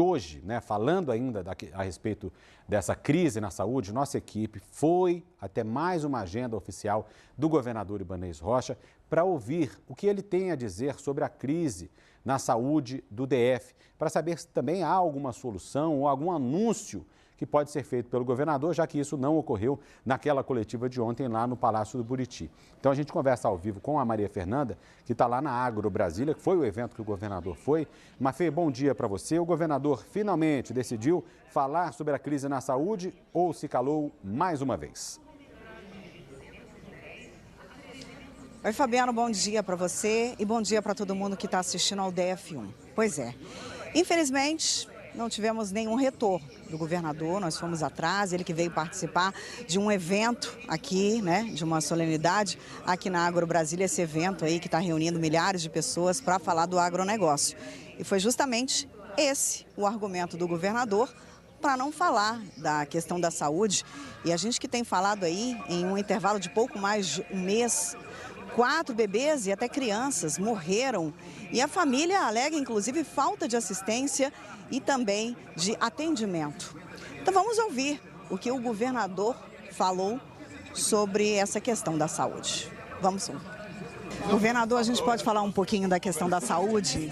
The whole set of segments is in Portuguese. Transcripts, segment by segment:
Hoje, falando ainda a respeito dessa crise na saúde, nossa equipe foi até mais uma agenda oficial do governador Ibanez Rocha para ouvir o que ele tem a dizer sobre a crise na saúde do DF, para saber se também há alguma solução ou algum anúncio que pode ser feito pelo governador, já que isso não ocorreu naquela coletiva de ontem lá no Palácio do Buriti. Então a gente conversa ao vivo com a Maria Fernanda, que está lá na Agro Brasília, que foi o evento que o governador foi. Mafê, bom dia para você. O governador finalmente decidiu falar sobre a crise na saúde ou se calou mais uma vez? Oi, Fabiano, bom dia para você e bom dia para todo mundo que está assistindo ao DF1. Pois é, infelizmente não tivemos nenhum retorno do governador, nós fomos atrás, ele que veio participar de um evento aqui, de uma solenidade aqui na Agro Brasília, esse evento aí que está reunindo milhares de pessoas para falar do agronegócio. E foi justamente esse o argumento do governador para não falar da questão da saúde. E a gente que tem falado aí em um intervalo de pouco mais de um mês, 4 bebês e até crianças morreram e a família alega, inclusive, falta de assistência e também de atendimento. Então vamos ouvir o que o governador falou sobre essa questão da saúde. Vamos ouvir. Governador, a gente pode falar um pouquinho da questão da saúde?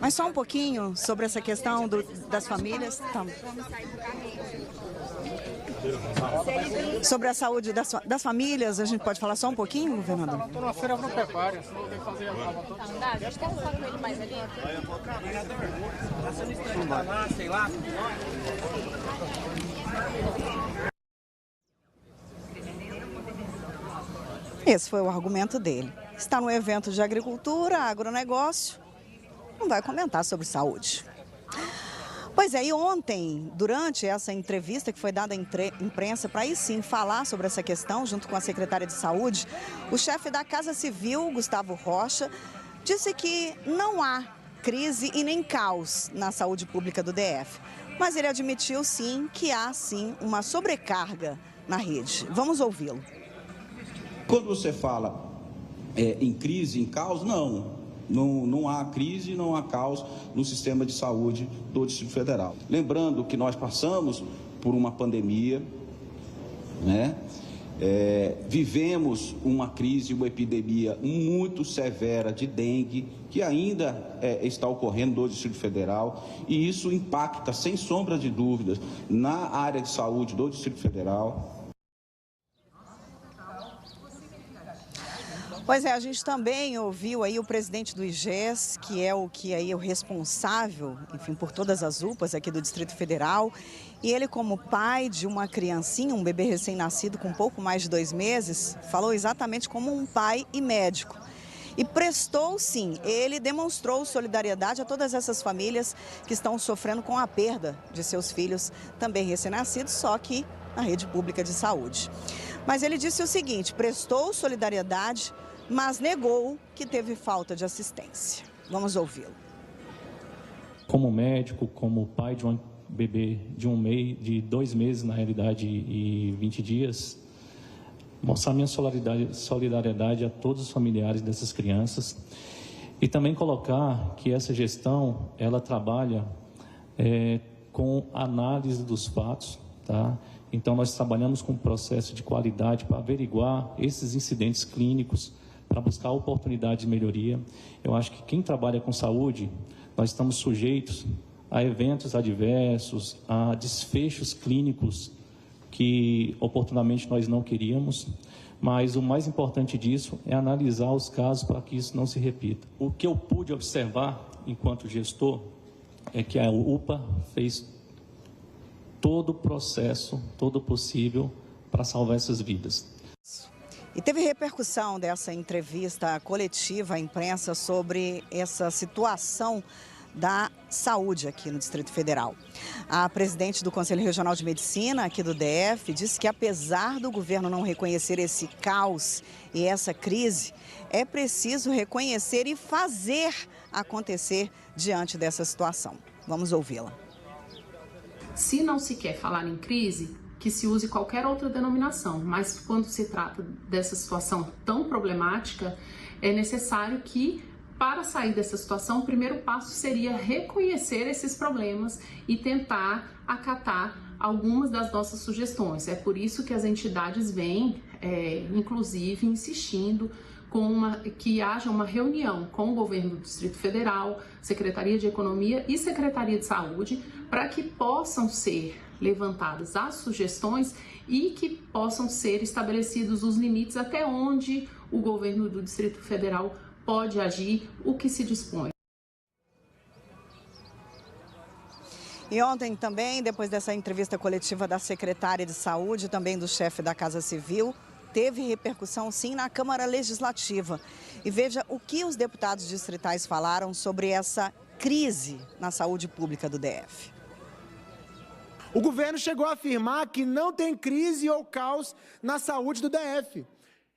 Mas só um pouquinho sobre essa questão das famílias? Tá. Sobre a saúde das famílias, a gente pode falar só um pouquinho, governador? Estou na feira agropecuária. Deixa eu falar com ele mais ali. Sei lá. Esse foi o argumento dele. Está no evento de agricultura, agronegócio, não vai comentar sobre saúde. Pois é, e ontem, durante essa entrevista que foi dada à imprensa, para aí sim falar sobre essa questão, junto com a secretária de Saúde, o chefe da Casa Civil, Gustavo Rocha, disse que não há crise e nem caos na saúde pública do DF. Mas ele admitiu sim que há sim uma sobrecarga na rede. Vamos ouvi-lo. Quando você fala em crise, em caos, não há crise, não há caos no sistema de saúde do Distrito Federal. Lembrando que nós passamos por uma pandemia, vivemos uma crise, uma epidemia muito severa de dengue, que ainda está ocorrendo no Distrito Federal, e isso impacta, sem sombra de dúvidas, na área de saúde do Distrito Federal. Pois é, a gente também ouviu aí o presidente do IGES, que é o responsável, enfim, por todas as UPAs aqui do Distrito Federal. E ele, como pai de uma criancinha, um bebê recém-nascido com pouco mais de 2 meses, falou exatamente como um pai e médico. E prestou sim, ele demonstrou solidariedade a todas essas famílias que estão sofrendo com a perda de seus filhos também recém-nascidos, só que na rede pública de saúde. Mas ele disse o seguinte, prestou solidariedade, mas negou que teve falta de assistência. Vamos ouvi-lo. Como médico, como pai de um bebê de 2 meses, na realidade, e 20 dias, mostrar minha solidariedade a todos os familiares dessas crianças e também colocar que essa gestão, ela trabalha com análise dos fatos, tá? Então, nós trabalhamos com um processo de qualidade para averiguar esses incidentes clínicos, para buscar oportunidades de melhoria. Eu acho que quem trabalha com saúde, nós estamos sujeitos a eventos adversos, a desfechos clínicos que oportunamente nós não queríamos, mas o mais importante disso é analisar os casos para que isso não se repita. O que eu pude observar enquanto gestor é que a UPA fez todo o processo, todo o possível para salvar essas vidas. E teve repercussão dessa entrevista coletiva à imprensa sobre essa situação da saúde aqui no Distrito Federal. A presidente do Conselho Regional de Medicina aqui do DF disse que, apesar do governo não reconhecer esse caos e essa crise, é preciso reconhecer e fazer acontecer diante dessa situação. Vamos ouvi-la. Se não se quer falar em crise, que se use qualquer outra denominação, mas quando se trata dessa situação tão problemática, é necessário que para sair dessa situação, o primeiro passo seria reconhecer esses problemas e tentar acatar algumas das nossas sugestões. É por isso que as entidades vêm, inclusive, insistindo que haja uma reunião com o governo do Distrito Federal, Secretaria de Economia e Secretaria de Saúde, para que possam ser levantadas as sugestões e que possam ser estabelecidos os limites até onde o governo do Distrito Federal pode agir, o que se dispõe. E ontem também, depois dessa entrevista coletiva da secretária de Saúde, também do chefe da Casa Civil, teve repercussão sim na Câmara Legislativa. E veja o que os deputados distritais falaram sobre essa crise na saúde pública do DF. O governo chegou a afirmar que não tem crise ou caos na saúde do DF.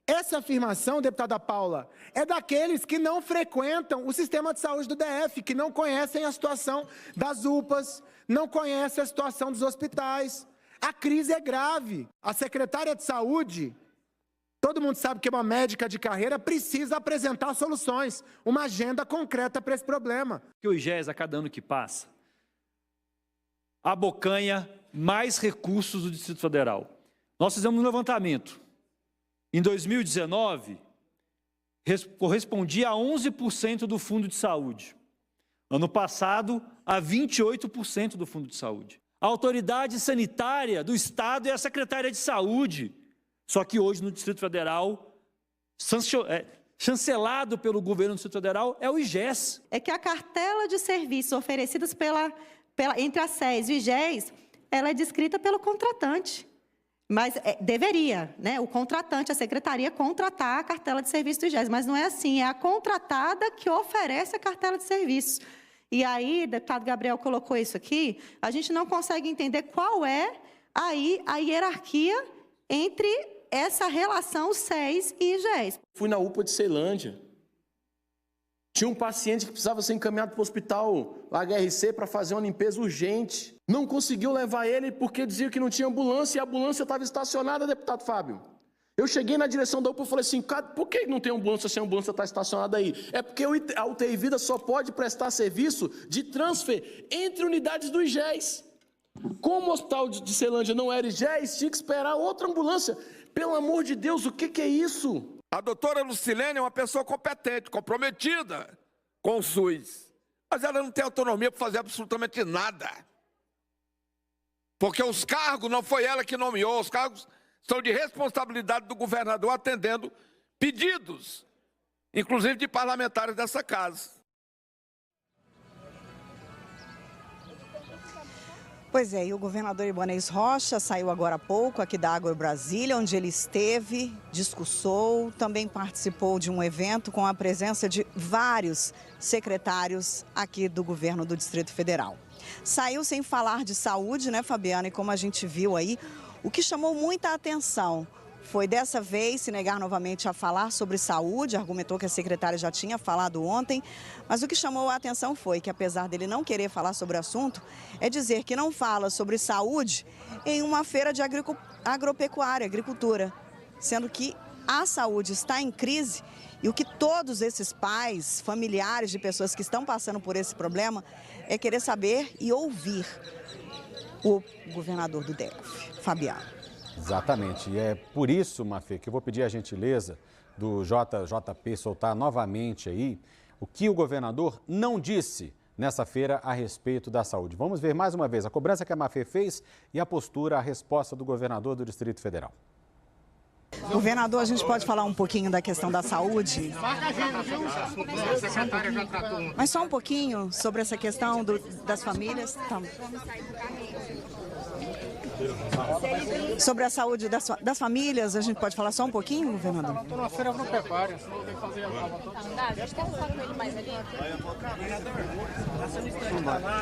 Essa afirmação, deputada Paula, é daqueles que não frequentam o sistema de saúde do DF, que não conhecem a situação das UPAs, não conhecem a situação dos hospitais. A crise é grave. A secretária de Saúde, todo mundo sabe que é uma médica de carreira, precisa apresentar soluções, uma agenda concreta para esse problema. O IGES, a cada ano que passa, abocanha mais recursos do Distrito Federal. Nós fizemos um levantamento. Em 2019, correspondia a 11% do Fundo de Saúde. Ano passado, a 28% do Fundo de Saúde. A autoridade sanitária do Estado é a Secretaria de Saúde. Só que hoje, no Distrito Federal, chancelado pelo governo do Distrito Federal, é o IGES. É que a cartela de serviços oferecidas entre a SES e o IGES, ela é descrita pelo contratante. Mas deveria, né, o contratante, a secretaria, contratar a cartela de serviço do IGES, mas não é assim, é a contratada que oferece a cartela de serviços. E aí, o deputado Gabriel colocou isso aqui, a gente não consegue entender qual é aí a hierarquia entre essa relação SES e IGES. Fui na UPA de Ceilândia. Tinha um paciente que precisava ser encaminhado para o hospital HRC para fazer uma limpeza urgente. Não conseguiu levar ele porque dizia que não tinha ambulância e a ambulância estava estacionada, deputado Fábio. Eu cheguei na direção da UPA e falei assim, por que não tem ambulância se a ambulância está estacionada aí? É porque a UTI Vida só pode prestar serviço de transfer entre unidades do IGES. Como o hospital de Ceilândia não era IGES, tinha que esperar outra ambulância. Pelo amor de Deus, o que é isso? A doutora Lucilene é uma pessoa competente, comprometida com o SUS. Mas ela não tem autonomia para fazer absolutamente nada. Porque os cargos não foi ela que nomeou, os cargos são de responsabilidade do governador atendendo pedidos, inclusive de parlamentares dessa casa. Pois é, e o governador Ibanez Rocha saiu agora há pouco aqui da Água Brasília, onde ele esteve, discursou, também participou de um evento com a presença de vários secretários aqui do governo do Distrito Federal. Saiu sem falar de saúde, né, Fabiana? E como a gente viu aí, o que chamou muita atenção foi dessa vez se negar novamente a falar sobre saúde, argumentou que a secretária já tinha falado ontem, mas o que chamou a atenção foi que, apesar dele não querer falar sobre o assunto, é dizer que não fala sobre saúde em uma feira de agropecuária, agricultura, sendo que a saúde está em crise e o que todos esses pais, familiares de pessoas que estão passando por esse problema é querer saber e ouvir o governador do DF, Fabiano. Exatamente, e é por isso, Mafê, que eu vou pedir a gentileza do JP soltar novamente aí o que o governador não disse nessa feira a respeito da saúde. Vamos ver mais uma vez a cobrança que a Mafê fez e a postura, a resposta do governador do Distrito Federal. Governador, a gente pode falar um pouquinho da questão da saúde? Mas só um pouquinho sobre essa questão das famílias? Tá. Sobre a saúde das famílias, a gente pode falar só um pouquinho, governador? Estou na feira agropecuária, senão tem que fazer a prova toda. Deixa eu falar com ele mais ali.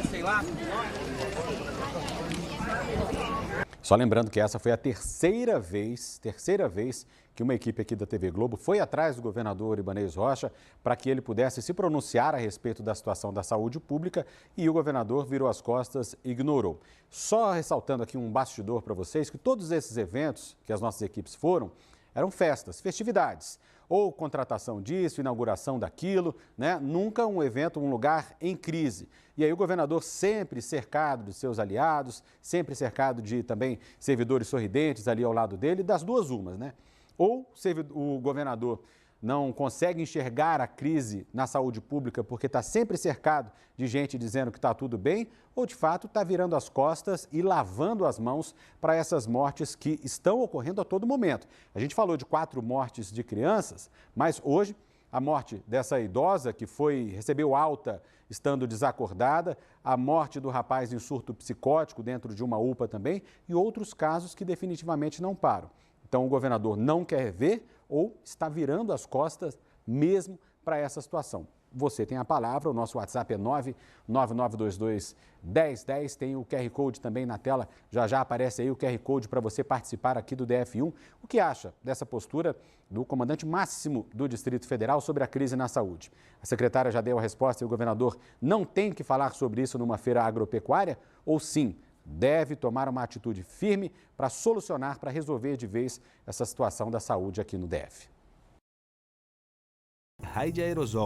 Sei lá. Só lembrando que essa foi a terceira vez que uma equipe aqui da TV Globo foi atrás do governador Ibanez Rocha para que ele pudesse se pronunciar a respeito da situação da saúde pública e o governador virou as costas e ignorou. Só ressaltando aqui um bastidor para vocês que todos esses eventos que as nossas equipes foram, eram festas, festividades. ou contratação disso, inauguração daquilo, né? Nunca um evento, um lugar em crise. E aí o governador sempre cercado de seus aliados, sempre cercado de também servidores sorridentes ali ao lado dele, das duas umas, né? Ou o governador não consegue enxergar a crise na saúde pública porque está sempre cercado de gente dizendo que está tudo bem, ou de fato está virando as costas e lavando as mãos para essas mortes que estão ocorrendo a todo momento. A gente falou de 4 mortes de crianças, mas hoje a morte dessa idosa que recebeu alta estando desacordada, a morte do rapaz em surto psicótico dentro de uma UPA também e outros casos que definitivamente não param. Então o governador não quer ver ou está virando as costas mesmo para essa situação. Você tem a palavra, o nosso WhatsApp é 99922-1010, tem o QR Code também na tela, já aparece aí o QR Code para você participar aqui do DF1. O que acha dessa postura do comandante máximo do Distrito Federal sobre a crise na saúde? A secretária já deu a resposta e o governador não tem que falar sobre isso numa feira agropecuária? Ou sim, deve tomar uma atitude firme para solucionar, para resolver de vez essa situação da saúde aqui no DF? Raid Aerosol.